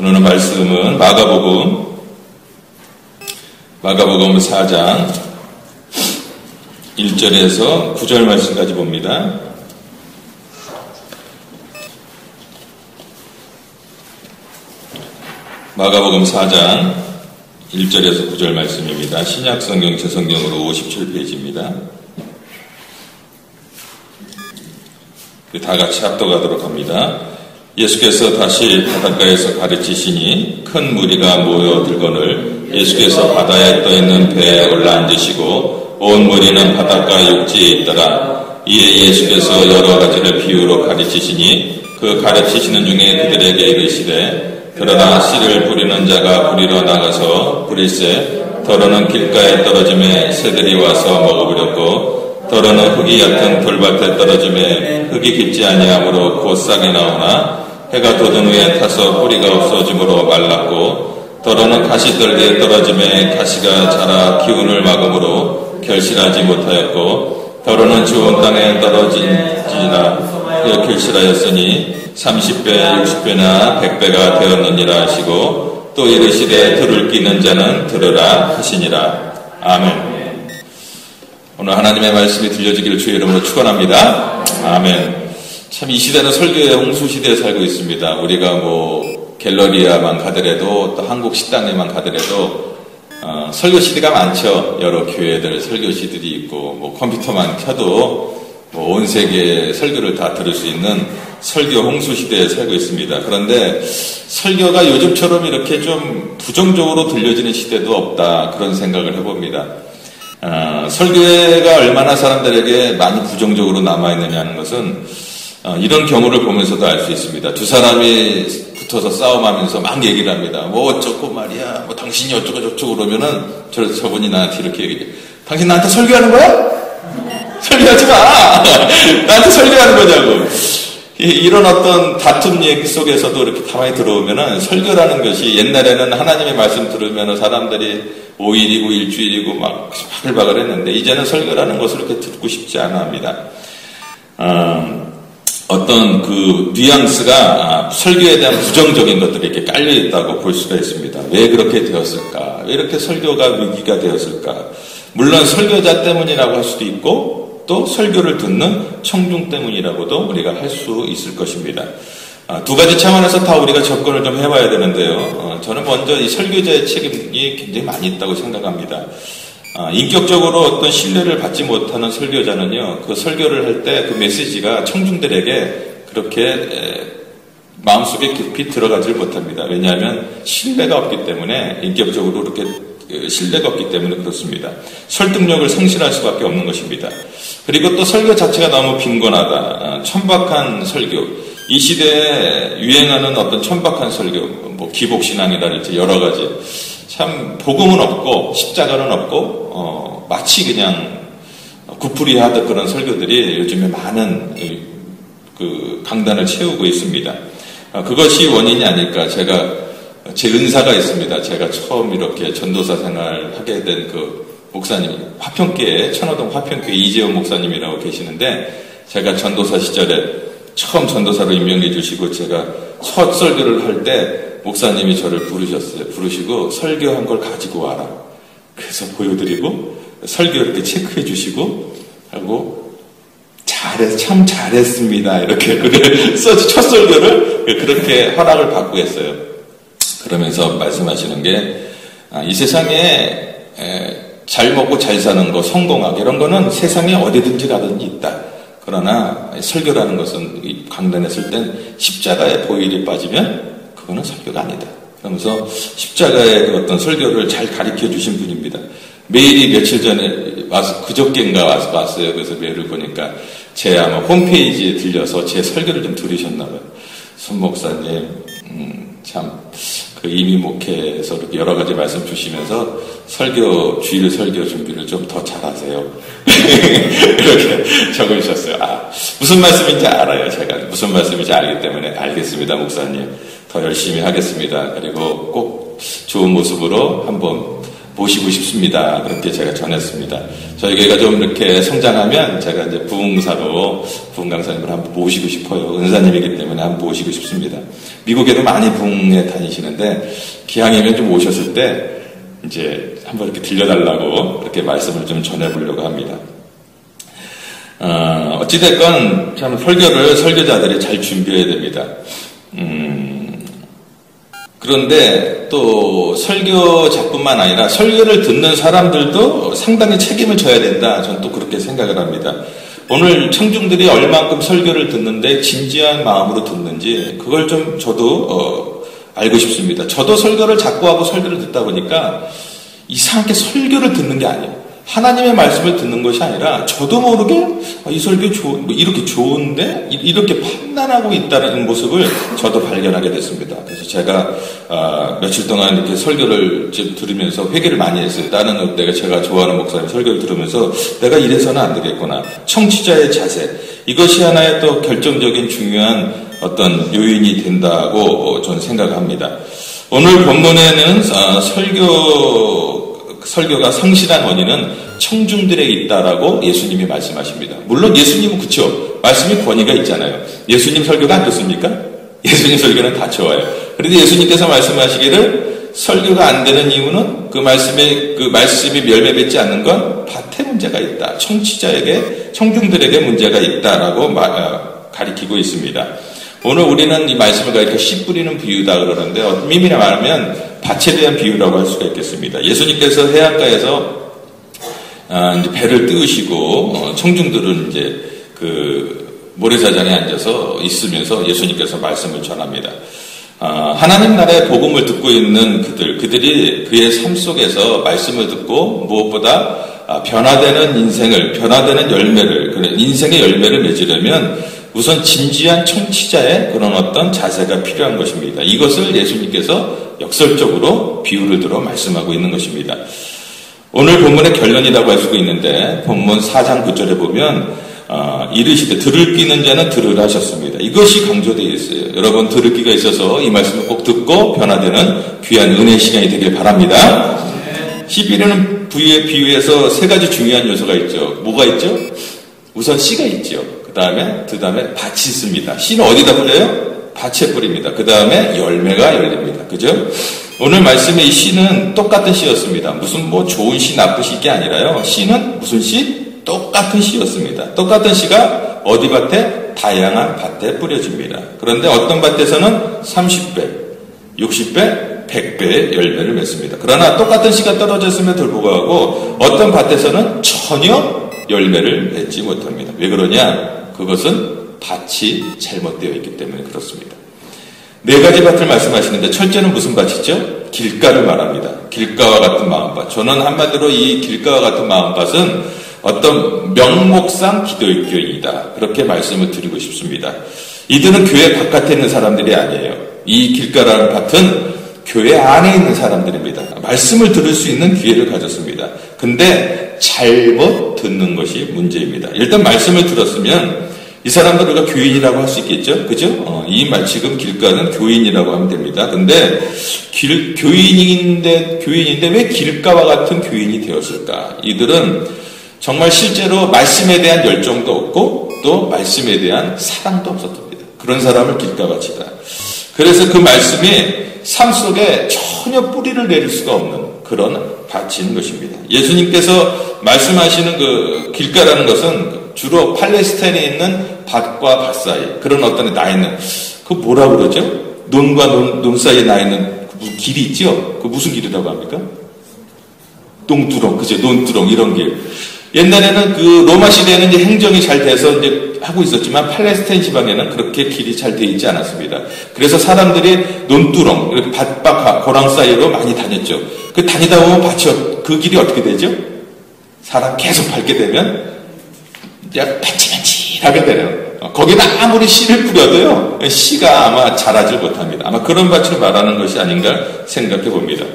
오늘 말씀은 마가복음 4장 1절에서 9절 말씀까지 봅니다. 마가복음 4장 1절에서 9절 말씀입니다. 신약성경 제성경으로 57페이지입니다. 다 같이 합독하도록 합니다. 예수께서 다시 바닷가에서 가르치시니 큰 무리가 모여들거늘 예수께서 바다에 떠있는 배에 올라앉으시고 온 무리는 바닷가 육지에 있더라. 이에 예수께서 여러 가지를 비유로 가르치시니 그 가르치시는 중에 그들에게 이르시되 들어라 씨를 뿌리는 자가 뿌리러 나가서 뿌릴새 더러는 길가에 떨어짐에 새들이 와서 먹어버렸고 더러는 흙이 얕은 돌밭에 떨어짐에 흙이 깊지 아니하므로 곧 싹이 나오나 해가 돋은 후에 타서 뿌리가 없어짐으로 말랐고 더러는 가시떨기에 떨어짐에 가시가 자라 기운을 막음으로 결실하지 못하였고 더러는 좋은 땅에 떨어진지나 결실하였으니 30배 60배나 100배가 되었느니라 하시고 또 이르시되 들을 끼는 자는 들으라 하시니라. 아멘. 오늘 하나님의 말씀이 들려지기를 주의 이름으로 축원합니다. 아멘. 참 이 시대는 설교의 홍수시대에 살고 있습니다. 우리가 갤러리아만 가더라도 또 한국 식당에만 가더라도 설교 CD가 많죠. 여러 교회들 설교 CD들이 있고 컴퓨터만 켜도 온 세계의 설교를 다 들을 수 있는 설교 홍수시대에 살고 있습니다. 그런데 설교가 요즘처럼 이렇게 좀 부정적으로 들려지는 시대도 없다, 그런 생각을 해봅니다. 설교회가 얼마나 사람들에게 많이 부정적으로 남아있느냐는 것은 이런 경우를 보면서도 알 수 있습니다. 두 사람이 붙어서 싸움하면서 막 얘기를 합니다. 어쩌고 말이야, 당신이 어쩌고 저쩌고 그러면은 저분이 나한테 이렇게 얘기해. 당신 나한테 설교하는 거야? 설교하지 마! 나한테 설교하는 거냐고. 이런 어떤 다툼 얘기 속에서도 이렇게 가만히 들어오면은 설교라는 것이 옛날에는 하나님의 말씀 들으면은 사람들이 5일이고 일주일이고 막 바글바글 했는데 이제는 설교라는 것을 이렇게 듣고 싶지 않아 합니다. 어떤 그 뉘앙스가 설교에 대한 부정적인 것들이 이렇게 깔려 있다고 볼 수가 있습니다. 왜 그렇게 되었을까? 왜 이렇게 설교가 위기가 되었을까? 물론 설교자 때문이라고 할 수도 있고 또 설교를 듣는 청중 때문이라고도 우리가 할 수 있을 것입니다. 두 가지 차원에서 다 우리가 접근을 좀 해봐야 되는데요. 저는 먼저 이 설교자의 책임이 굉장히 많이 있다고 생각합니다. 인격적으로 어떤 신뢰를 받지 못하는 설교자는요, 그 설교를 할 때 그 메시지가 청중들에게 그렇게 마음속에 깊이 들어가질 못합니다. 왜냐하면 신뢰가 없기 때문에, 인격적으로 그렇게 신뢰가 없기 때문에 그렇습니다. 설득력을 상실할 수밖에 없는 것입니다. 그리고 또 설교 자체가 너무 빈곤하다, 천박한 설교, 이 시대에 유행하는 어떤 천박한 설교, 기복신앙이라든지 여러 가지, 참 복음은 없고 십자가는 없고 마치 그냥 구풀이하듯 그런 설교들이 요즘에 많은 그 강단을 채우고 있습니다. 그것이 원인이 아닐까. 제 은사가 있습니다. 제가 처음 이렇게 전도사 생활을 하게 된 그 목사님, 화평교회, 천호동 화평교회 이재원 목사님이라고 계시는데, 제가 전도사 시절에 처음 전도사로 임명해 주시고 제가 첫 설교를 할 때 목사님이 저를 부르셨어요. 부르시고 설교한 걸 가지고 와라. 그래서 보여드리고 설교 이렇게 체크해 주시고 하고 참 잘했습니다. 이렇게 첫 설교를 그렇게 허락을 받고 했어요. 그러면서 말씀하시는 게 이 세상에 잘 먹고 잘 사는 거, 성공하기 이런 거는 세상에 어디든지 가든지 있다. 그러나 설교라는 것은 강단했을 땐 십자가에 보일이 빠지면 그거는 설교가 아니다. 그러면서 십자가의 어떤 설교를 잘 가르쳐 주신 분입니다. 메일이 며칠 전에 와서 그저께인가 와서 왔어요. 그래서 메일을 보니까 제 아마 홈페이지에 들려서 제 설교를 좀 들으셨나 봐요. 손 목사님 참 그 이미 목회에서 이렇게 여러 가지 말씀 주시면서 주일 설교 준비를 좀 더 잘하세요. 이렇게 적으셨어요. 무슨 말씀인지 알아요. 제가 무슨 말씀인지 알기 때문에 알겠습니다, 목사님. 더 열심히 하겠습니다. 그리고 꼭 좋은 모습으로 한번 모시고 싶습니다. 그렇게 제가 전했습니다. 저희 교회가 좀 이렇게 성장하면 제가 이제 부흥사로 부흥 강사님을 한번 모시고 싶어요. 은사님이기 때문에 한번 모시고 싶습니다. 미국에도 많이 부흥에 다니시는데 기왕이면 좀 오셨을 때 이제 한번 이렇게 들려달라고 그렇게 말씀을 좀 전해보려고 합니다. 어찌됐건 참 설교자들이 잘 준비해야 됩니다. 그런데 또 설교자뿐만 아니라 설교를 듣는 사람들도 상당히 책임을 져야 된다. 저는 또 그렇게 생각을 합니다. 오늘 청중들이 얼만큼 설교를 듣는데 진지한 마음으로 듣는지 그걸 좀 저도 알고 싶습니다. 저도 설교를 자꾸 하고 설교를 듣다 보니까 이상하게 설교를 듣는 게 아니에요. 하나님의 말씀을 듣는 것이 아니라 저도 모르게 이 설교 이렇게 좋은데 이렇게 판단하고 있다는 모습을 저도 발견하게 됐습니다. 그래서 제가 며칠 동안 이렇게 설교를 들으면서 회개를 많이 했어요. 나는 제가 좋아하는 목사님 설교를 들으면서 내가 이래서는 안 되겠구나. 청취자의 자세, 이것이 하나의 또 결정적인 중요한 어떤 요인이 된다고 저는 생각합니다. 오늘 본문에는 설교가 성실한 원인은 청중들에게 있다라고 예수님이 말씀하십니다. 물론 예수님은 그쵸, 말씀이 권위가 있잖아요. 예수님 설교가 안 좋습니까? 예수님 설교는 다 좋아요. 그런데 예수님께서 말씀하시기를 설교가 안 되는 이유는 그 말씀이 열매 맺지 않는 건 밭에 문제가 있다. 청중들에게 문제가 있다라고 가리키고 있습니다. 오늘 우리는 이 말씀을 가리켜 씨 뿌리는 비유다 그러는데 어떤 의미로 말하면 밭에 대한 비유라고 할 수가 있겠습니다. 예수님께서 해안가에서 이제 배를 띄우시고 청중들은 이제 그 모래사장에 앉아서 있으면서 예수님께서 말씀을 전합니다. 하나님 나라의 복음을 듣고 있는 그들이 그의 삶 속에서 말씀을 듣고 무엇보다 변화되는 인생의 열매를 맺으려면 우선 진지한 청취자의 그런 어떤 자세가 필요한 것입니다. 이것을 예수님께서 역설적으로 비유를 들어 말씀하고 있는 것입니다. 오늘 본문의 결론이라고 할 수가 있는데 본문 4장 9절에 보면 이르시되 들을 귀 있는 자는 들으라 하셨습니다. 이것이 강조되어 있어요. 여러분 들을 귀가 있어서 이 말씀을 꼭 듣고 변화되는 귀한 은혜 시간이 되길 바랍니다. 11회는 비유에서 세 가지 중요한 요소가 있죠. 뭐가 있죠? 우선 씨가 있죠. 그 다음에 밭이 있습니다. 씨는 어디다 뿌려요? 밭에 뿌립니다. 그 다음에 열매가 열립니다. 그죠? 오늘 말씀의 이 씨는 똑같은 씨였습니다. 무슨 좋은 씨, 나쁜 씨가 아니라요. 씨는 무슨 씨? 똑같은 씨였습니다. 똑같은 씨가 어디 밭에? 다양한 밭에 뿌려집니다. 그런데 어떤 밭에서는 30배, 60배, 100배의 열매를 맺습니다. 그러나 똑같은 씨가 떨어졌음에도 불구하고 어떤 밭에서는 전혀 열매를 맺지 못합니다. 왜 그러냐? 그것은 밭이 잘못되어 있기 때문에 그렇습니다. 네 가지 밭을 말씀하시는데 첫째는 무슨 밭이죠? 길가를 말합니다. 길가와 같은 마음밭. 저는 한마디로 이 길가와 같은 마음밭은 어떤 명목상 기독교인이다. 그렇게 말씀을 드리고 싶습니다. 이들은 교회 바깥에 있는 사람들이 아니에요. 이 길가라는 밭은 교회 안에 있는 사람들입니다. 말씀을 들을 수 있는 기회를 가졌습니다. 근데 잘못 듣는 것이 문제입니다. 일단 말씀을 들었으면 이 사람들 우리가 교인이라고 할 수 있겠죠? 그죠? 지금 길가는 교인이라고 하면 됩니다. 근데 교인인데 왜 길가와 같은 교인이 되었을까? 이들은 정말 실제로 말씀에 대한 열정도 없고 또 말씀에 대한 사랑도 없었답니다. 그런 사람을 길가같이다. 그래서 그 말씀이 삶 속에 전혀 뿌리를 내릴 수가 없는 그런 밭인 것입니다. 예수님께서 말씀하시는 그 길가라는 것은 주로 팔레스타인에 있는 밭과 밭 사이 그런 어떤 나 있는 그 뭐라 그러죠? 논과 논 사이에 나 있는 무슨 길이 있죠? 그 무슨 길이라고 합니까? 농두렁, 그죠? 논두렁 이런 길. 옛날에는 그 로마 시대에는 이제 행정이 잘 돼서 이제 하고 있었지만 팔레스타인 지방에는 그렇게 길이 잘 돼 있지 않았습니다. 그래서 사람들이 논두렁, 이렇게 밭과 고랑 사이로 많이 다녔죠. 그 다니다 보면 그 길이 어떻게 되죠? 사람 계속 밟게 되면 이제 벤치하게 되네요. 거기다 아무리 씨를 뿌려도요, 씨가 아마 자라질 못합니다. 아마 그런 밭을 말하는 것이 아닌가 생각해 봅니다.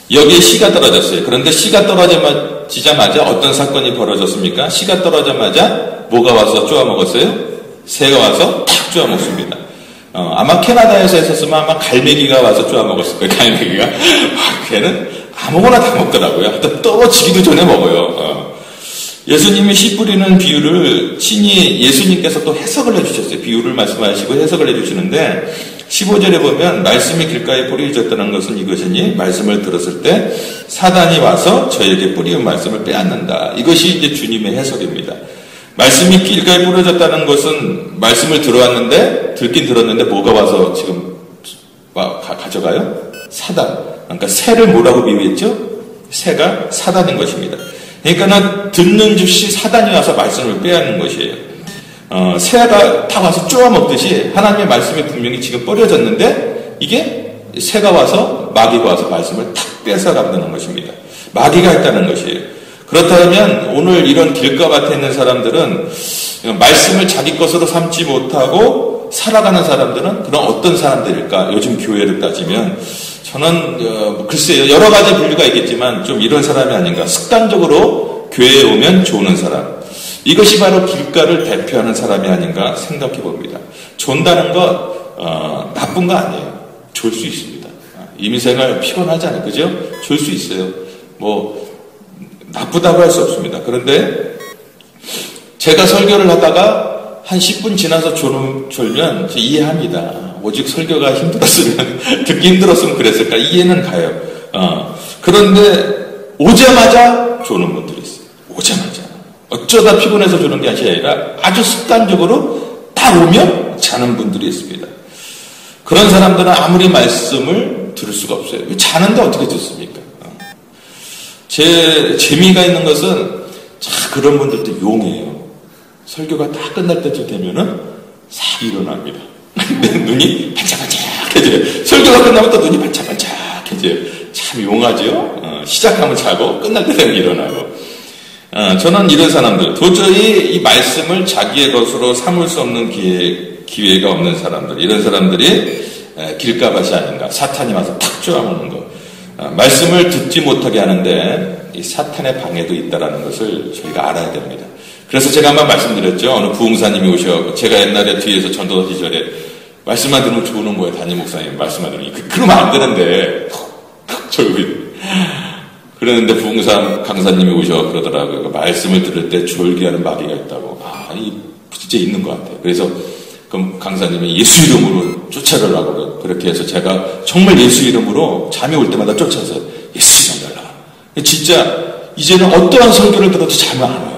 여기에 씨가 떨어졌어요. 그런데 씨가 떨어지자마자 어떤 사건이 벌어졌습니까? 씨가 떨어지자마자 뭐가 와서 쪼아 먹었어요? 새가 와서 탁 쪼아 먹습니다. 아마 캐나다에서 했었으면 아마 갈매기가 와서 쪼아먹었을 거예요. 갈매기가. 걔는 아무거나 다 먹더라고요. 하여튼 떨어지기도 전에 먹어요. 예수님이 씨 뿌리는 비유를 친히 예수님께서 또 해석을 해주셨어요. 비유를 말씀하시고 해석을 해주시는데 15절에 보면 말씀이 길가에 뿌려졌다는 것은 이것이니 말씀을 들었을 때 사단이 와서 저에게 뿌리운 말씀을 빼앗는다. 이것이 이제 주님의 해석입니다. 말씀이 길가에 뿌려졌다는 것은 말씀을 듣긴 들었는데 뭐가 와서 지금 가져가요? 사단. 그러니까 새를 뭐라고 비유했죠? 새가 사단인 것입니다. 그러니까는 듣는 즉시 사단이 와서 말씀을 빼앗는 것이에요. 새가 다 와서 쪼아먹듯이 하나님의 말씀이 분명히 지금 뿌려졌는데 이게 새가 와서 마귀가 와서 말씀을 탁 뺏어간다는 것입니다. 마귀가 했다는 것이에요. 그렇다면 오늘 이런 길가밭에 있는 사람들은 말씀을 자기 것으로 삼지 못하고 살아가는 사람들은 그런 어떤 사람들일까? 요즘 교회를 따지면 저는 글쎄요, 여러 가지 분류가 있겠지만 좀 이런 사람이 아닌가. 습관적으로 교회에 오면 조는 사람, 이것이 바로 길가를 대표하는 사람이 아닌가 생각해 봅니다. 존다는 것 나쁜 거 아니에요. 졸 수 있습니다. 이민생활 피곤하잖아요, 그죠? 졸 수 있어요. 뭐 나쁘다고 할 수 없습니다. 그런데 제가 설교를 하다가 한 10분 지나서 졸면 이해합니다. 오직 설교가 힘들었으면 듣기 힘들었으면 그랬을까 이해는 가요. 그런데 오자마자 조는 분들이 있어요. 오자마자 어쩌다 피곤해서 조는 게 아니라 아주 습관적으로 딱 오면 자는 분들이 있습니다. 그런 사람들은 아무리 말씀을 들을 수가 없어요. 자는데 어떻게 듣습니까? 제 재미가 있는 것은 그런 분들도 용해요. 설교가 다 끝날 때쯤 되면은 싹 일어납니다. 눈이 반짝반짝해져요. 설교가 끝나면 또 눈이 반짝반짝해져요. 참 용하죠. 시작하면 자고 끝날 때 되면 일어나고. 저는 이런 사람들, 도저히 이 말씀을 자기의 것으로 삼을 수 없는 기회가 없는 사람들, 이런 사람들이 길가밭이 아닌가. 사탄이 와서 탁 쪼아먹는 거. 말씀을 듣지 못하게 하는데 이 사탄의 방해도 있다는 것을 저희가 알아야 됩니다. 그래서 제가 한번 말씀드렸죠. 어느 부흥사님이 오셔. 제가 옛날에 뒤에서 전도 시절에 말씀만 들으면 좋은 거예요. 담임 목사님 말씀만 들으면. 그러면 안 되는데 턱 졸고 그러는데 부흥사 강사님이 오셔 그러더라고요. 말씀을 들을 때 졸게 하는 마귀가 있다고. 이 진짜 있는 것 같아요. 그래서 그럼 강사님이 예수 이름으로 쫓아내라고 그렇게 해서 제가 정말 예수 이름으로 잠이 올 때마다 쫓아서 예수 이름 달라. 진짜 이제는 어떠한 설교를 들어도 잠이 안 와요.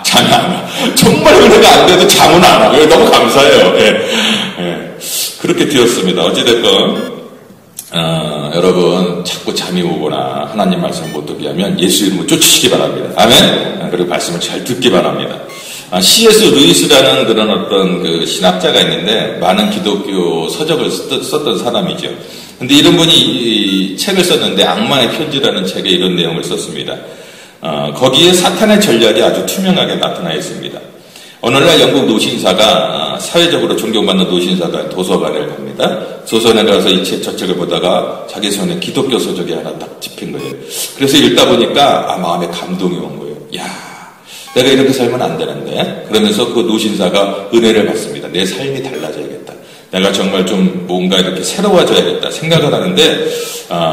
잠이 안 와. 정말 은혜가 안 돼도 잠은 안 와요. 너무 감사해요. 그렇게 되었습니다. 어찌됐건 여러분 자꾸 잠이 오거나 하나님 말씀 못 듣게 하면 예수 이름으로 쫓으시기 바랍니다. 아멘. 그리고 말씀을 잘 듣기 바랍니다. C.S. 루이스라는 그런 어떤 그 신학자가 있는데 많은 기독교 서적을 썼던 사람이죠. 근데 이런 분이 이 책을 썼는데 악마의 편지라는 책에 이런 내용을 썼습니다. 거기에 사탄의 전략이 아주 투명하게 나타나 있습니다. 오늘날 영국 노신사가 사회적으로 존경받는 노신사가 도서관에 갑니다. 도서관에 가서 이 책 저 책을 보다가 자기 손에 기독교 서적이 하나 딱 집힌 거예요. 그래서 읽다 보니까 마음에 감동이 온 거예요. 내가 이렇게 살면 안 되는데. 그러면서 그 노신사가 은혜를 받습니다. 내 삶이 달라져야겠다. 내가 정말 좀 뭔가 이렇게 새로워져야겠다 생각을 하는데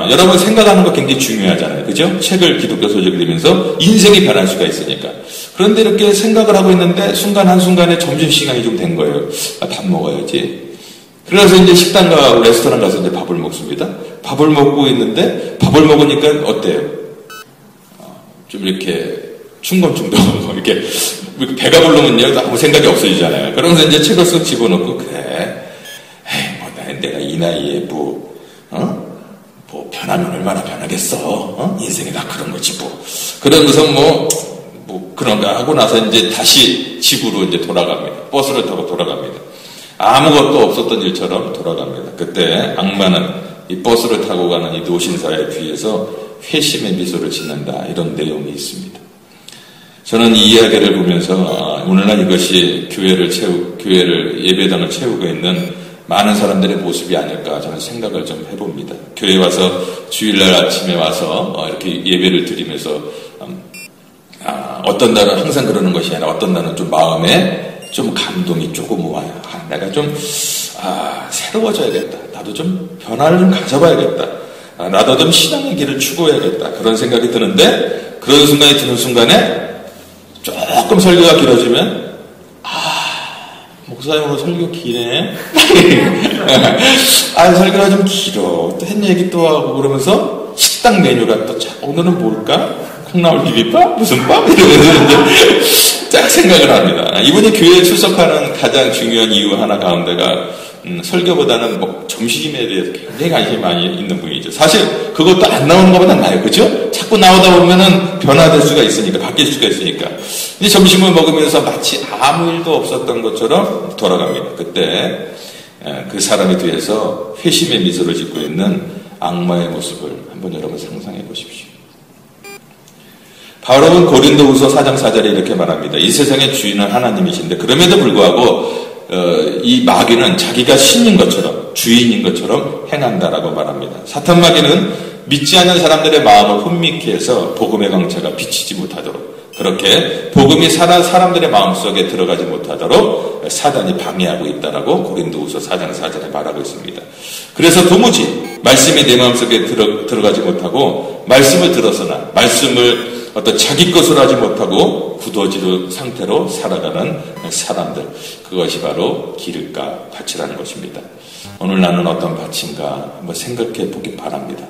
여러분 생각하는 거 굉장히 중요하잖아요. 그죠? 책을 기독교 서적을 읽으면서 인생이 변할 수가 있으니까. 그런데 이렇게 생각을 하고 있는데 순간 한순간에 점심시간이 좀 된 거예요. 밥 먹어야지. 그래서 이제 식당과 레스토랑 가서 이제 밥을 먹습니다. 밥을 먹고 있는데 밥을 먹으니까 어때요? 좀 이렇게 충동충동 이렇게 배가 부르면요 아무 생각이 없어지잖아요. 그러면서 이제 책을 쓱 집어넣고 그래. 내가 이 나이에 뭐 변하면 얼마나 변하겠어. 인생이 다 그런 거지 뭐. 그러면서 뭐 그런가 하고 나서 이제 다시 집으로 이제 돌아갑니다. 버스를 타고 돌아갑니다. 아무것도 없었던 일처럼 돌아갑니다. 그때 악마는 이 버스를 타고 가는 이 노신사의 뒤에서 회심의 미소를 짓는다. 이런 내용이 있습니다. 저는 이 이야기를 보면서 오늘날 이것이 교회를 예배당을 채우고 있는 많은 사람들의 모습이 아닐까 저는 생각을 좀 해봅니다. 교회 와서 주일날 아침에 와서 이렇게 예배를 드리면서 어떤 날은 항상 그러는 것이 아니라 어떤 날은 좀 마음에 좀 감동이 조금 와요. 내가 좀 새로워져야겠다. 나도 좀 변화를 좀 가져봐야겠다. 나도 좀 신앙의 길을 추구해야겠다. 그런 생각이 드는데, 그런 순간이 드는 순간에 조금 설교가 길어지면 목사님 오늘 설교 기네. 설교가 좀 길어. 또 한 얘기 또 하고 그러면서 식당 메뉴가 또 오늘은 뭘까? 콩나물 비빔밥? 무슨 밥? 이러면서 이제 딱 생각을 합니다. 이분이 교회에 출석하는 가장 중요한 이유 하나 가운데가 설교보다는 점심에 대해서 굉장히 관심이 많이 있는 분이죠. 사실 그것도 안 나오는 것보다 나아요. 그죠? 자꾸 나오다 보면은 변화될 수가 있으니까, 바뀔 수가 있으니까. 이제 점심을 먹으면서 마치 아무 일도 없었던 것처럼 돌아갑니다. 그때 그 사람에 대해서 회심의 미소를 짓고 있는 악마의 모습을 한번 여러분 상상해 보십시오. 바울은 고린도후서 4장 4절에 이렇게 말합니다. 이 세상의 주인은 하나님이신데 그럼에도 불구하고 이 마귀는 자기가 신인 것처럼, 주인인 것처럼 행한다라고 말합니다. 사탄 마귀는 믿지 않는 사람들의 마음을 혼미케 해서 복음의 광채가 비치지 못하도록, 그렇게 복음이 사람들의 마음속에 들어가지 못하도록 사단이 방해하고 있다라고 고린도후서 4장 4절에 말하고 있습니다. 그래서 도무지 말씀이 내 마음속에 들어가지 못하고, 말씀을 들어서나 말씀을 어떤 자기 것으로 하지 못하고 굳어지는 상태로 살아가는 사람들, 그것이 바로 기름과 밭이라는 것입니다. 오늘 나는 어떤 밭인가 한번 생각해 보기 바랍니다.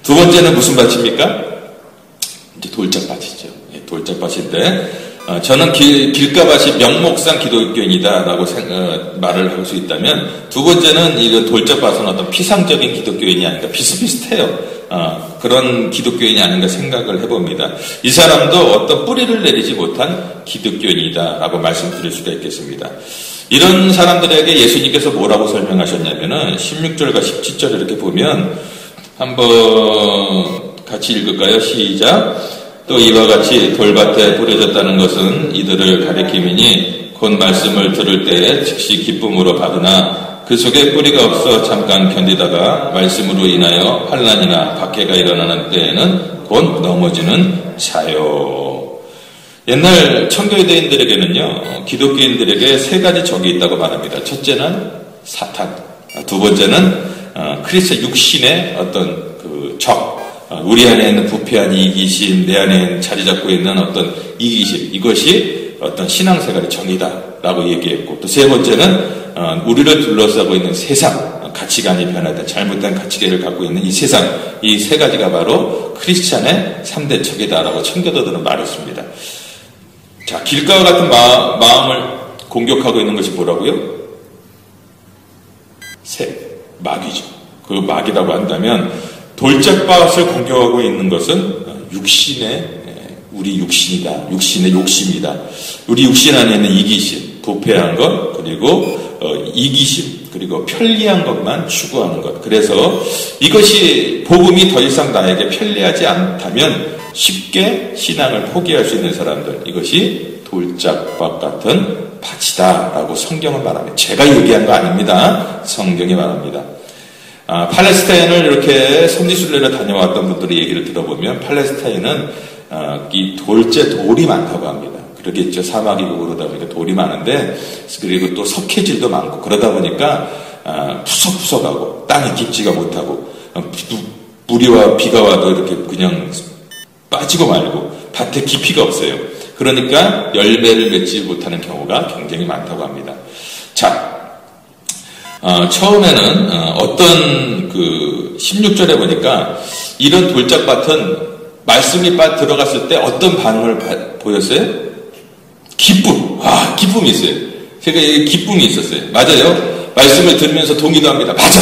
두 번째는 무슨 밭입니까? 이제 돌짝밭이죠. 돌짝밭인데, 저는 길가밭이 명목상 기독교인이다라고 말을 할 수 있다면, 두 번째는 이 돌짝밭은 어떤 피상적인 기독교인이 아닌가, 비슷비슷해요. 그런 기독교인이 아닌가 생각을 해봅니다. 이 사람도 어떤 뿌리를 내리지 못한 기독교인이다라고 말씀드릴 수가 있겠습니다. 이런 사람들에게 예수님께서 뭐라고 설명하셨냐면은 16절과 17절 이렇게 보면 한번 같이 읽을까요? 시작. 또 이와 같이 돌밭에 뿌려졌다는 것은 이들을 가리킴이니 곧 말씀을 들을 때에 즉시 기쁨으로 받으나 그 속에 뿌리가 없어 잠깐 견디다가 말씀으로 인하여 환난이나 박해가 일어나는 때에는 곧 넘어지는 자요. 옛날 청교도인들에게는요, 기독교인들에게 세 가지 적이 있다고 말합니다. 첫째는 사탄, 두 번째는 그리스도 육신의 어떤 그 적, 우리 안에 있는 부패한 이기심, 내 안에 자리 잡고 있는 어떤 이기심, 이것이 어떤 신앙생활의 정의다라고 얘기했고, 또 세 번째는 우리를 둘러싸고 있는 세상, 가치관이 변화된 잘못된 가치관을 갖고 있는 이 세상, 이 세 가지가 바로 크리스찬의 3대 적이다라고 청교도들은 말했습니다. 자, 길가와 같은 마음을 공격하고 있는 것이 뭐라고요? 마귀죠. 그 마귀라고 한다면 돌짝밭을 공격하고 있는 것은 우리 육신이다. 육신의 욕심이다. 우리 육신 안에 있는 이기심, 부패한 것, 그리고 이기심, 그리고 편리한 것만 추구하는 것. 그래서 이것이 복음이 더 이상 나에게 편리하지 않다면 쉽게 신앙을 포기할 수 있는 사람들, 이것이 돌짝밭 같은 밭이다 라고 성경은 말합니다. 제가 얘기한 거 아닙니다. 성경이 말합니다. 팔레스타인을 이렇게 선지순례를 다녀왔던 분들의 얘기를 들어보면 팔레스타인은 이 돌이 많다고 합니다. 그러겠죠. 사막이고 그러다 보니까 돌이 많은데, 그리고 또 석회질도 많고 그러다 보니까 푸석푸석하고 땅이 깊지가 못하고 무리와 비가 와도 이렇게 그냥 빠지고 말고 밭에 깊이가 없어요. 그러니까 열매를 맺지 못하는 경우가 굉장히 많다고 합니다. 자, 처음에는 어떤 16절에 보니까 이런 돌짝밭은 말씀이 들어갔을 때 어떤 반응을 보였어요? 기쁨이 있어요. 제가 여기 기쁨이 있었어요. 맞아요. 말씀을 들으면서 동의도 합니다. 맞아.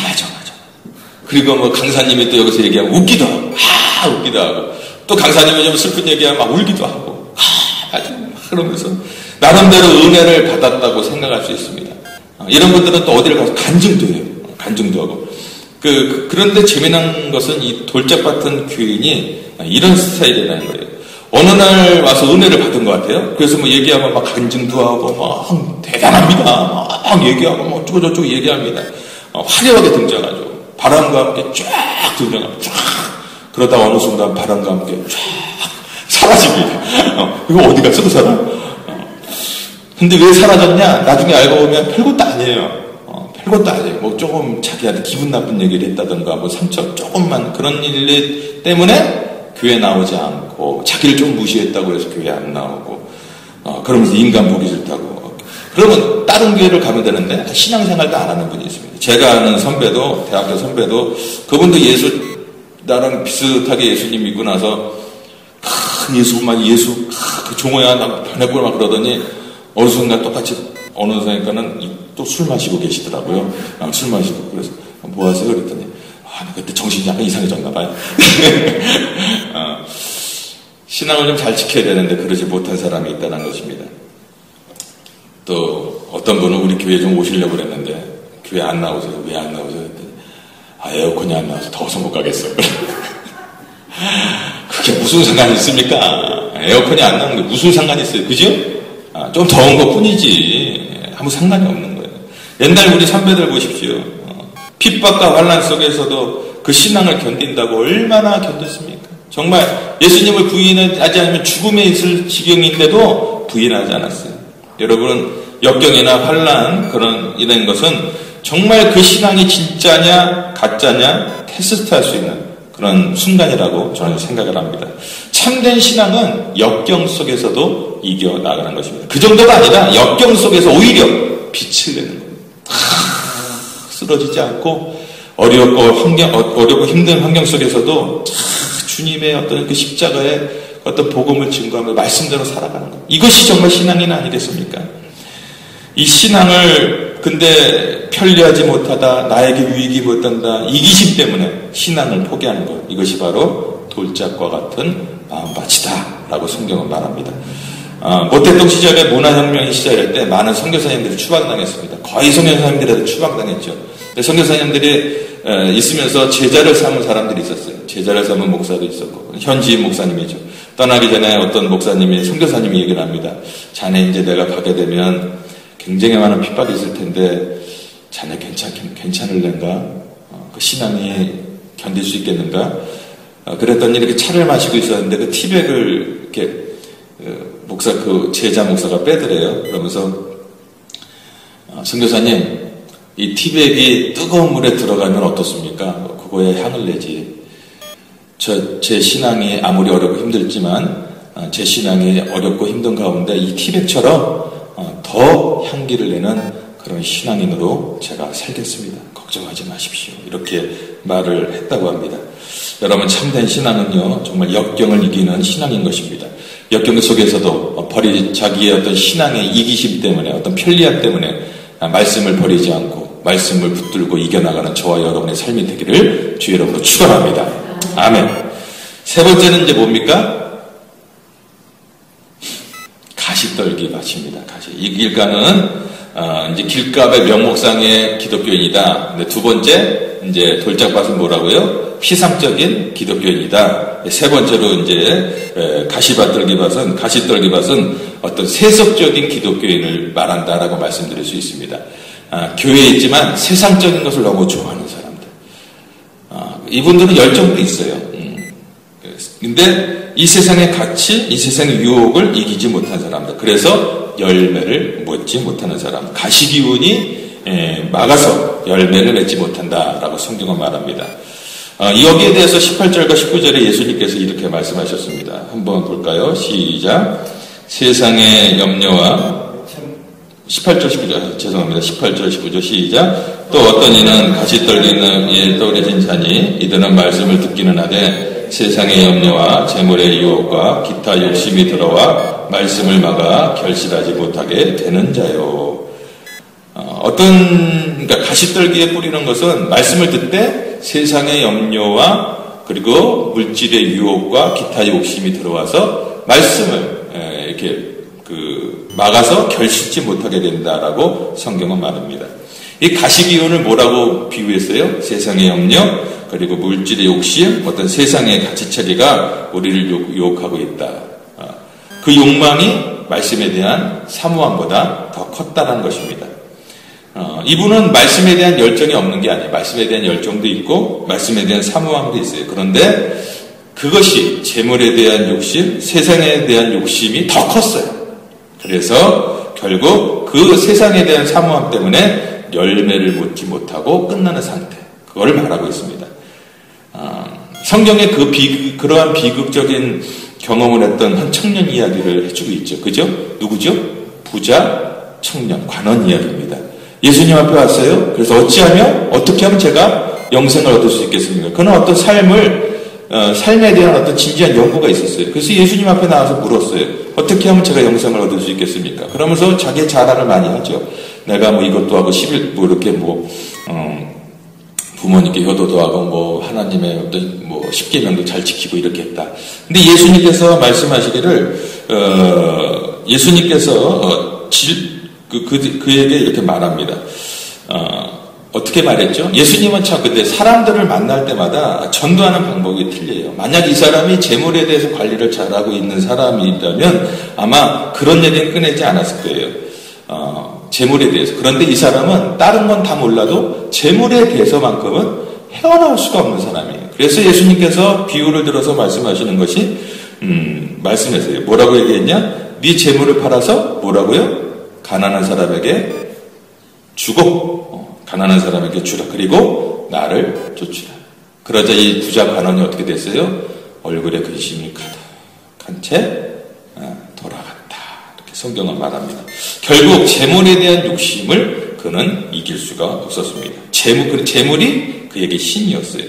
맞아. 그리고 뭐 강사님이 또 여기서 얘기하면 웃기도 하고, 웃기도 하고, 또 강사님이 좀 슬픈 얘기하면 막 울기도 하고, 맞아. 그러면서 나름대로 은혜를 받았다고 생각할 수 있습니다. 이런 분들은 또 어디를 가서 간증도 해요. 간증도 하고. 그런데 재미난 것은 이 돌짝밭은 교인이 이런 스타일이라는 거예요. 어느 날 와서 은혜를 받은 것 같아요. 그래서 뭐 얘기하면 막 간증도 하고, 막 대단합니다. 막 얘기하고, 뭐 어쩌고저쩌고 얘기합니다. 화려하게 등장하죠. 바람과 함께 쫙 등장하고, 쫙. 그러다 어느 순간 바람과 함께 쫙 사라집니다. 이거 어디 갔어, 그 사람? 근데 왜 사라졌냐? 나중에 알고 보면 별것도 아니에요. 별것도 아니에요. 뭐 조금 자기한테 기분 나쁜 얘기를 했다든가, 뭐 상처 조금만 그런 일 때문에 교회 나오지 않고, 자기를 좀 무시했다고 해서 교회 안 나오고, 그러면서 인간 보기 싫다고. 그러면 다른 교회를 가면 되는데 신앙생활도 안 하는 분이 있습니다. 제가 아는 선배도, 대학교 선배도, 그분도 나랑 비슷하게 예수님 믿고 나서 예수 그 종호야 나 변했구나 막 그러더니 어느 순간 똑같이 어느 순간에는 또 술 마시고 계시더라고요. 술 마시고. 그래서 뭐 하세요? 그랬더니 나 그때 정신이 약간 이상해졌나 봐요. 신앙을 좀 잘 지켜야 되는데 그러지 못한 사람이 있다는 것입니다. 또 어떤 분은 우리 교회 좀 오시려고 그랬는데 교회 안 나오세요. 왜 안 나오세요? 그랬더니 에어컨이 안 나와서 더워서 못 가겠어. 그게 무슨 상관이 있습니까? 에어컨이 안 나오는 게 무슨 상관이 있어요? 그죠? 좀 더운 것 뿐이지. 아무 상관이 없는 거예요. 옛날 우리 선배들 보십시오. 핍박과 환난 속에서도 그 신앙을 견딘다고 얼마나 견뎠습니까? 정말 예수님을 부인하지 않으면 죽음에 있을 지경인데도 부인하지 않았어요. 여러분, 역경이나 환난 이런 것은 정말 그 신앙이 진짜냐 가짜냐 테스트할 수 있는 그런 순간이라고 저는 생각을 합니다. 참된 신앙은 역경 속에서도 이겨나가는 것입니다. 그 정도가 아니라 역경 속에서 오히려 빛을 내는 겁니다. 쓰러지지 않고 어렵고 힘든 환경 속에서도 주님의 어떤 그 십자가의 어떤 복음을 증거하며 말씀대로 살아가는 것. 이것이 정말 신앙이 아니겠습니까? 이 신앙을 근데 편리하지 못하다, 나에게 유익이 못한다, 이기심 때문에 신앙을 포기하는 것. 이것이 바로 돌짝과 같은 마음밭이다라고 성경은 말합니다. 모태동 시절에 문화혁명이 시작할 때 많은 선교사님들이 추방당했습니다. 거의 선교사님들이 추방당했죠. 선교사님들이 있으면서 제자를 삼은 사람들이 있었어요. 제자를 삼은 목사도 있었고 현지 목사님이죠. 떠나기 전에 어떤 목사님이 선교사님이 얘기를 합니다. 자네 이제 내가 가게 되면 굉장히 많은 핍박이 있을 텐데 자네 괜찮을랜가? 그 신앙이 견딜 수 있겠는가? 그랬더니 이렇게 차를 마시고 있었는데 그 티백을 이렇게 제자 목사가 빼더래요. 그러면서 선교사님, 이 티백이 뜨거운 물에 들어가면 어떻습니까? 그거에 향을 내지. 제 신앙이 아무리 어렵고 힘들지만 제 신앙이 어렵고 힘든 가운데 이 티백처럼 더 향기를 내는 그런 신앙인으로 제가 살겠습니다. 걱정하지 마십시오. 이렇게 말을 했다고 합니다. 여러분, 참된 신앙은요, 정말 역경을 이기는 신앙인 것입니다. 역경 속에서도 자기의 어떤 신앙의 이기심 때문에, 어떤 편리함 때문에 말씀을 버리지 않고 말씀을 붙들고 이겨나가는 저와 여러분의 삶이 되기를 주의 이름으로 축원합니다. 아멘. 세 번째는 이제 뭡니까? 가시떨기 밭입니다. 이 길가는 이제 길가의 명목상의 기독교인이다. 근데 두 번째 이제 돌짝밭은 뭐라고요? 피상적인 기독교인이다. 세 번째로 이제 가시떨기밭은 어떤 세속적인 기독교인을 말한다라고 말씀드릴 수 있습니다. 교회에 있지만 세상적인 것을 너무 좋아하는 사람들. 이분들은 열정도 있어요. 근데 이 세상의 가치, 이 세상의 유혹을 이기지 못한 사람들. 그래서 열매를 맺지 못하는 사람. 가시기운이 막아서 열매를 맺지 못한다라고 성경은 말합니다. 여기에 대해서 18절과 19절에 예수님께서 이렇게 말씀하셨습니다. 한번 볼까요? 시작. 세상의 염려와 18절 19절 죄송합니다. 18절 19절 시작. 또 어떤 이는 가시떨기는 이에 떠오르진 자니 이들은 말씀을 듣기는 하되 세상의 염려와 재물의 유혹과 기타 욕심이 들어와 말씀을 막아 결실하지 못하게 되는 자요. 그러니까 가시떨기에 뿌리는 것은 말씀을 듣되 세상의 염려와 그리고 물질의 유혹과 기타 욕심이 들어와서 말씀을 이렇게 막아서 결실지 못하게 된다라고 성경은 말합니다. 이 가시기운을 뭐라고 비유했어요? 세상의 염려, 그리고 물질의 욕심, 어떤 세상의 가치체계가 우리를 유혹하고 있다. 그 욕망이 말씀에 대한 사모함보다 더 컸다는 것입니다. 이분은 말씀에 대한 열정이 없는 게 아니에요. 말씀에 대한 열정도 있고 말씀에 대한 사모함도 있어요. 그런데 그것이 재물에 대한 욕심, 세상에 대한 욕심이 더 컸어요. 그래서 결국 그 세상에 대한 사모함 때문에 열매를 맺지 못하고 끝나는 상태. 그걸 말하고 있습니다. 성경에 그러한 비극적인 경험을 했던 한 청년 이야기를 해주고 있죠. 그죠? 누구죠? 부자, 청년, 관원 이야기입니다. 예수님 앞에 왔어요. 그래서 어떻게 하면 제가 영생을 얻을 수 있겠습니까? 그는 어떤 삶에 대한 어떤 진지한 연구가 있었어요. 그래서 예수님 앞에 나와서 물었어요. 어떻게 하면 제가 영생을 얻을 수 있겠습니까? 그러면서 자기의 자랑을 많이 하죠. 내가 이것도 하고 이렇게 부모님께 효도도 하고 하나님의 어떤 십계명도 잘 지키고 이렇게 했다. 근데 예수님께서 말씀하시기를 예수님께서 그에게 이렇게 말합니다. 어떻게 말했죠? 예수님은 참 근데 사람들을 만날 때마다 전도하는 방법이 틀려요. 만약 이 사람이 재물에 대해서 관리를 잘하고 있는 사람이라면 아마 그런 얘기는 꺼내지 않았을 거예요. 재물에 대해서. 그런데 이 사람은 다른 건 다 몰라도 재물에 대해서만큼은 헤어나올 수가 없는 사람이에요. 그래서 예수님께서 비유를 들어서 말씀하시는 것이 말씀하세요. 뭐라고 얘기했냐? 네 재물을 팔아서 뭐라고요? 가난한 사람에게 주고 가난한 사람에게 주라. 그리고 나를 쫓으라. 그러자 이 부자 관원이 어떻게 됐어요? 얼굴에 근심이 가득한 채 돌아갔다. 이렇게 성경은 말합니다. 결국 재물에 대한 욕심을 그는 이길 수가 없었습니다. 재물이 그에게 신이었어요.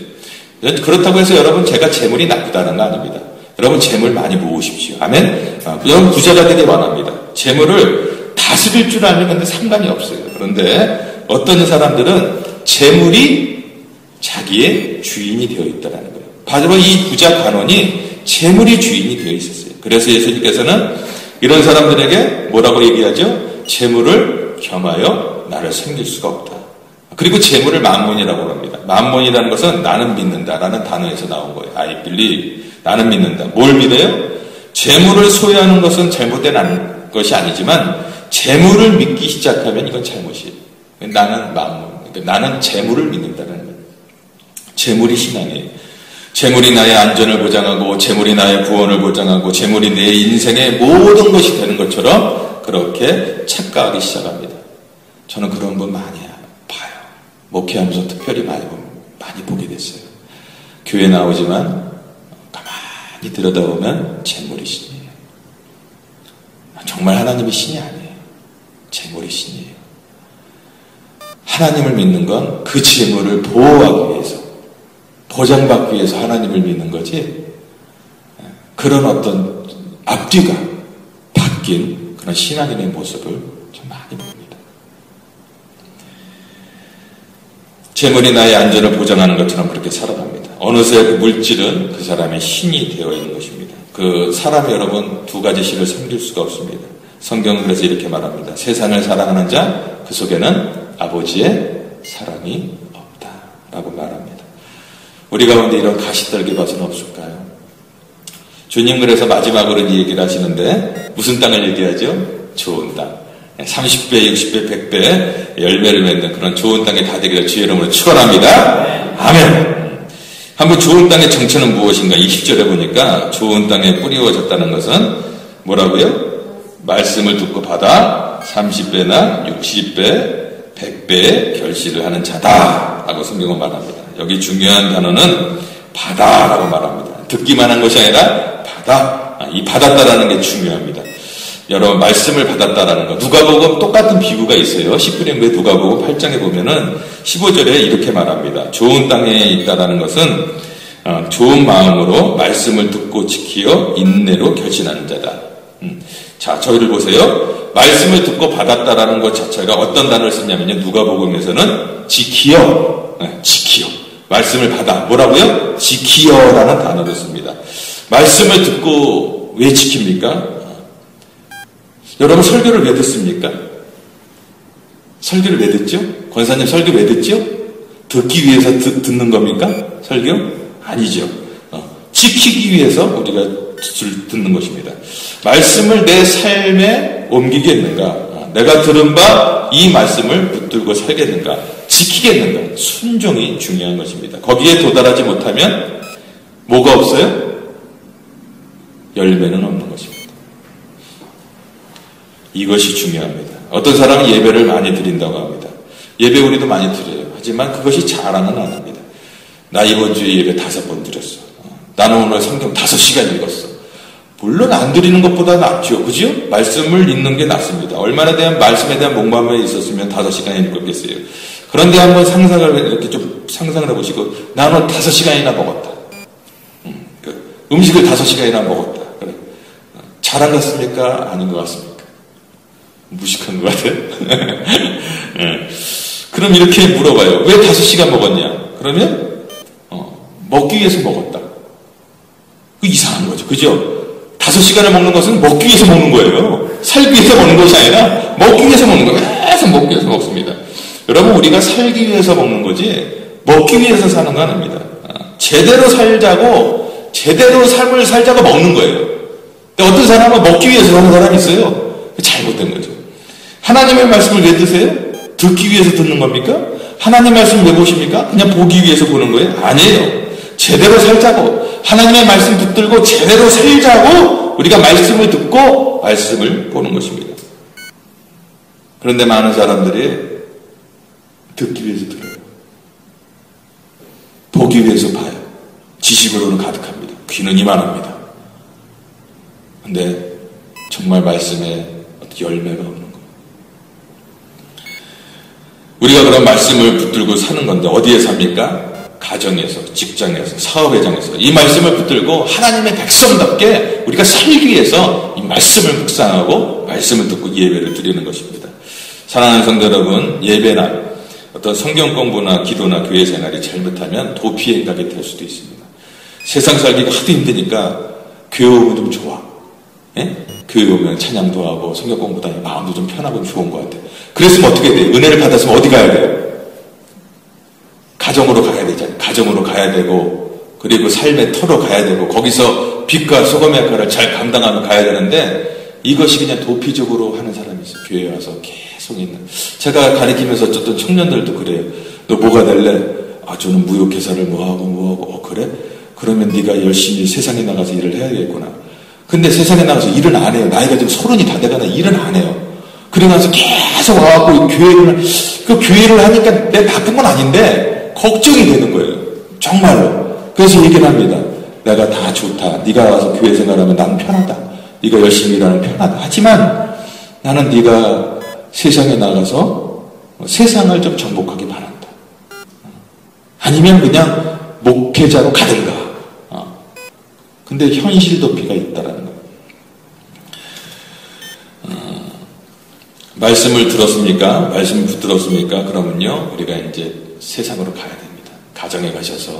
그렇다고 해서 여러분 제가 재물이 나쁘다는 거 아닙니다. 여러분 재물 많이 모으십시오. 아멘. 여러분 부자가 되길 원합니다. 재물을 다스릴 줄 알면 근데 상관이 없어요. 그런데 어떤 사람들은 재물이 자기의 주인이 되어 있다는 거예요. 바로 이 부자 관원이 재물이 주인이 되어 있었어요. 그래서 예수님께서는 이런 사람들에게 뭐라고 얘기하죠? 재물을 겸하여 나를 섬길 수가 없다. 그리고 재물을 만몬이라고 합니다. 만몬이라는 것은 나는 믿는다라는 단어에서 나온 거예요. I believe. 나는 믿는다. 뭘 믿어요? 재물을 소유하는 것은 잘못된 것이 아니지만 재물을 믿기 시작하면 이건 잘못이에요. 나는 만몬. 나는 재물을 믿는다는 거예요. 재물이 신앙이에요. 재물이 나의 안전을 보장하고 재물이 나의 구원을 보장하고 재물이 내 인생의 모든 것이 되는 것처럼 그렇게 착각하기 시작합니다. 저는 그런 분 많이 봐요. 목회하면서 특별히 많이 보게 됐어요. 교회 나오지만 가만히 들여다보면 재물이 신이에요. 정말 하나님이 신이 아니에요. 재물이 신이에요. 하나님을 믿는 건 그 재물을 보호하기 위해서 보장받기 위해서 하나님을 믿는 거지 그런 어떤 앞뒤가 바뀐 그런 신앙인의 모습을 좀 많이 봅니다. 재물이 나의 안전을 보장하는 것처럼 그렇게 살아갑니다. 어느새 그 물질은 그 사람의 신이 되어 있는 것입니다. 그 사람이 여러분 두 가지 신을 섬길 수가 없습니다. 성경은 그래서 이렇게 말합니다. 세상을 사랑하는 자 그 속에는 아버지의 사랑이 없다라고 말합니다. 우리 가운데 이런 가시떨기 밭은 없을까요? 주님 그래서 마지막으로 이 얘기를 하시는데 무슨 땅을 얘기하죠? 좋은 땅. 30배, 60배, 100배 열매를 맺는 그런 좋은 땅에 다 되기를 주의 이름으로 축원합니다. 아멘. 한번 좋은 땅의 정체는 무엇인가? 20절에 보니까 좋은 땅에 뿌리워졌다는 것은 뭐라고요? 말씀을 듣고 받아 30배나 60배, 100배의 결실을 하는 자다 라고 성경은 말합니다. 여기 중요한 단어는 받아라고 말합니다. 듣기만 한 것이 아니라 받아. 이 받았다라는 게 중요합니다. 여러분 말씀을 받았다라는 거. 누가복음 똑같은 비유가 있어요. 10분의 후에 누가복음 8장에 보면은 15절에 이렇게 말합니다. 좋은 땅에 있다라는 것은 좋은 마음으로 말씀을 듣고 지키어 인내로 결신하는 자다. 자, 저희를 보세요. 말씀을 듣고 받았다라는 것 자체가 어떤 단어를 쓰냐면요. 누가복음에서는 지키어. 지키어. 말씀을 받아. 뭐라고요? 지키어라는 단어를 씁니다. 말씀을 듣고 왜 지킵니까? 여러분 설교를 왜 듣습니까? 설교를 왜 듣죠? 권사님 설교 왜 듣죠? 듣기 위해서 듣는 겁니까? 설교? 아니죠. 지키기 위해서 우리가 듣는 것입니다. 말씀을 내 삶에 옮기겠는가? 내가 들은 바 이 말씀을 붙들고 살겠는가? 지키겠는가? 순종이 중요한 것입니다. 거기에 도달하지 못하면 뭐가 없어요? 열매는 없는 것입니다. 이것이 중요합니다. 어떤 사람은 예배를 많이 드린다고 합니다. 예배 우리도 많이 드려요. 하지만 그것이 자랑은 아닙니다. 나 이번 주에 예배 5번 드렸어. 나는 오늘 성경 5시간 읽었어. 물론 안 드리는 것보다 낫죠. 그죠? 말씀을 읽는 게 낫습니다. 얼마나 대한 말씀에 대한 목마름이 있었으면 5시간이 읽었겠어요. 그런데 한번 이렇게 좀 상상을 해보시고, 나는 5시간이나 먹었다. 음식을 5시간이나 먹었다. 그래. 자랑 같습니까? 아닌 것 같습니까? 무식한 것 같아요. 네. 그럼 이렇게 물어봐요. 왜 5시간 먹었냐? 그러면 먹기 위해서 먹었다. 그 이상한 거죠. 그죠? 5시간을 먹는 것은 먹기 위해서 먹는 거예요. 살기 위해서 먹는 것이 아니라 먹기 위해서 먹는 거예요. 계속 먹기 위해서 먹습니다. 여러분, 우리가 살기 위해서 먹는 거지 먹기 위해서 사는 거 아닙니다. 제대로 살자고, 제대로 삶을 살자고 먹는 거예요. 근데 어떤 사람은 먹기 위해서 사는 사람이 있어요. 잘못된 거죠. 하나님의 말씀을 왜 드세요? 듣기 위해서 듣는 겁니까? 하나님 말씀을 왜 보십니까? 그냥 보기 위해서 보는 거예요? 아니에요. 제대로 살자고, 하나님의 말씀 붙들고 제대로 살자고 우리가 말씀을 듣고 말씀을 보는 것입니다. 그런데 많은 사람들이 듣기 위해서 들어요. 보기 위해서 봐요. 지식으로는 가득합니다. 귀는 이만합니다. 근데 정말 말씀에 열매가 없는 거예요. 우리가 그런 말씀을 붙들고 사는 건데 어디에 삽니까? 가정에서, 직장에서, 사업회장에서 이 말씀을 붙들고 하나님의 백성답게 우리가 살기 위해서 이 말씀을 묵상하고 말씀을 듣고 예배를 드리는 것입니다. 사랑하는 성도 여러분, 예배나 어떤 성경 공부나 기도나 교회 생활이 잘못하면 도피행각이 될 수도 있습니다. 세상 살기가 하도 힘드니까 교회 오면 좀 좋아. 예? 교회 오면 찬양도 하고 성경 공부도 하니 마음도 좀 편하고 좋은 것 같아요. 그랬으면 어떻게 돼요? 은혜를 받았으면 어디 가야 돼요? 가정으로 가야 되잖아요. 가정으로 가야 되고, 그리고 삶의 터로 가야 되고, 거기서 빛과 소금의 역할을 잘 감당하며 가야 되는데, 이것이 그냥 도피적으로 하는 사람이 있어요. 교회에 와서 계속 있는. 제가 가르치면서 어쨌든 청년들도 그래요. 너 뭐가 될래? 아, 저는 무역회사를 뭐하고, 그래? 그러면 네가 열심히 세상에 나가서 일을 해야겠구나. 근데 세상에 나가서 일은 안 해요. 나이가 지금 30이 다 돼가나 일은 안 해요. 그러면서 계속 와갖고 교회를 하니까 내 바쁜 건 아닌데, 걱정이 되는 거예요. 정말로. 그래서 얘기를 합니다. 내가 다 좋다. 네가 와서 교회 생활하면 나는 편하다. 네가 열심히 일하면 편하다. 하지만 나는 네가 세상에 나가서 세상을 좀 정복하기 바란다. 아니면 그냥 목회자로 가든가. 근데 현실 도피가 있다라는 거예요. 말씀을 들었습니까? 말씀을 붙들었습니까? 그러면요, 우리가 이제 세상으로 가야 됩니다. 가정에 가셔서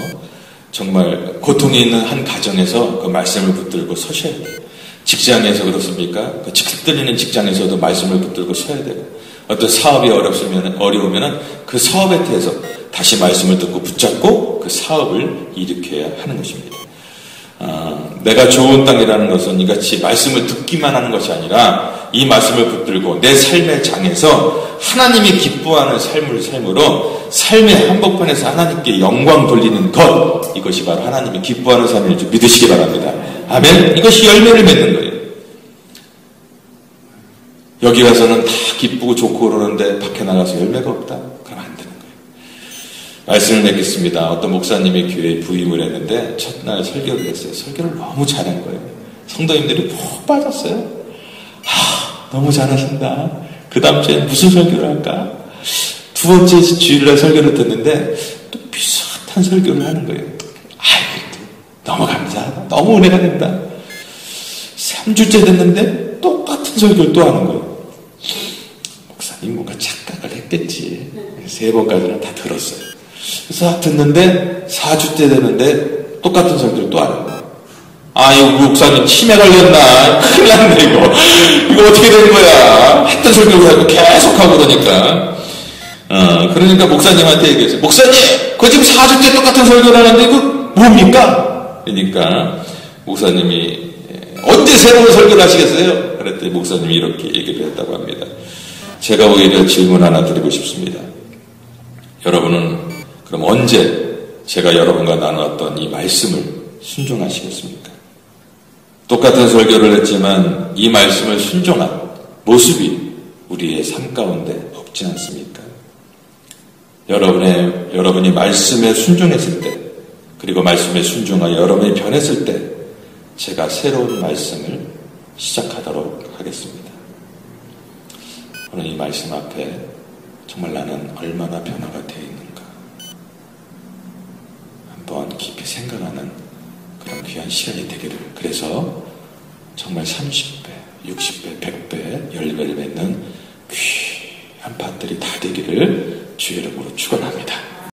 정말 고통이 있는 한 가정에서 그 말씀을 붙들고 서셔야 돼요. 직장에서 그렇습니까? 그 흔들리는 직장에서도 말씀을 붙들고 서야 되고, 어떤 사업이 어려우면 그 사업에 대해서 다시 말씀을 듣고 붙잡고 그 사업을 일으켜야 하는 것입니다. 내가 좋은 땅이라는 것은 이같이 말씀을 듣기만 하는 것이 아니라 이 말씀을 붙들고 내 삶의 장에서 하나님이 기뻐하는 삶으로 삶의 한복판에서 하나님께 영광 돌리는 것, 이것이 바로 하나님이 기뻐하는 삶인 줄 믿으시기 바랍니다. 아멘. 이것이 열매를 맺는 거예요. 여기 와서는 다 기쁘고 좋고 그러는데 밖에 나가서 열매가 없다? 그럼 안 되는 거예요. 말씀을 맺겠습니다. 어떤 목사님이 교회에 부임을 했는데 첫날 설교를 했어요. 설교를 너무 잘한 거예요. 성도님들이 푹 빠졌어요. 너무 잘하신다. 그 다음 주에 무슨 설교를 할까? 두 번째 주일날 설교를 듣는데 또 비슷한 설교를 하는 거예요. 너무 감사하다. 너무 은혜가 된다. 3주째 됐는데 똑같은 설교를 또 하는 거예요. 목사님 뭔가 착각을 했겠지. 3번까지는 다 들었어요. 그래서 듣는데 4주째 되는데 똑같은 설교를 또 하는 거예요. 이거 목사님 치매 걸렸나? 큰일 났네 이거 어떻게 된 거야? 했던 설교를 하고 계속하고 그러니까 그러니까 목사님한테 얘기했어요. 목사님 그거 지금 4주째 똑같은 설교를 하는데 이거 뭡니까? 그러니까 목사님이 언제 새로운 설교를 하시겠어요? 그랬더니 목사님이 이렇게 얘기를 했다고 합니다. 제가 오히려 질문 하나 드리고 싶습니다. 여러분은 그럼 언제 제가 여러분과 나눴던 이 말씀을 순종하시겠습니까? 똑같은 설교를 했지만 이 말씀을 순종한 모습이 우리의 삶 가운데 없지 않습니까? 여러분이 말씀에 순종했을 때, 그리고 말씀에 순종하여 여러분이 변했을 때 제가 새로운 말씀을 시작하도록 하겠습니다. 오늘 이 말씀 앞에 정말 나는 얼마나 변화가 되어 있는가 한번 깊이 생각하는 그런 귀한 시간이 되기를, 그래서 정말 30배, 60배, 100배 열매를 맺는 귀한 밭들이 다 되기를 주의 이름으로 축원합니다.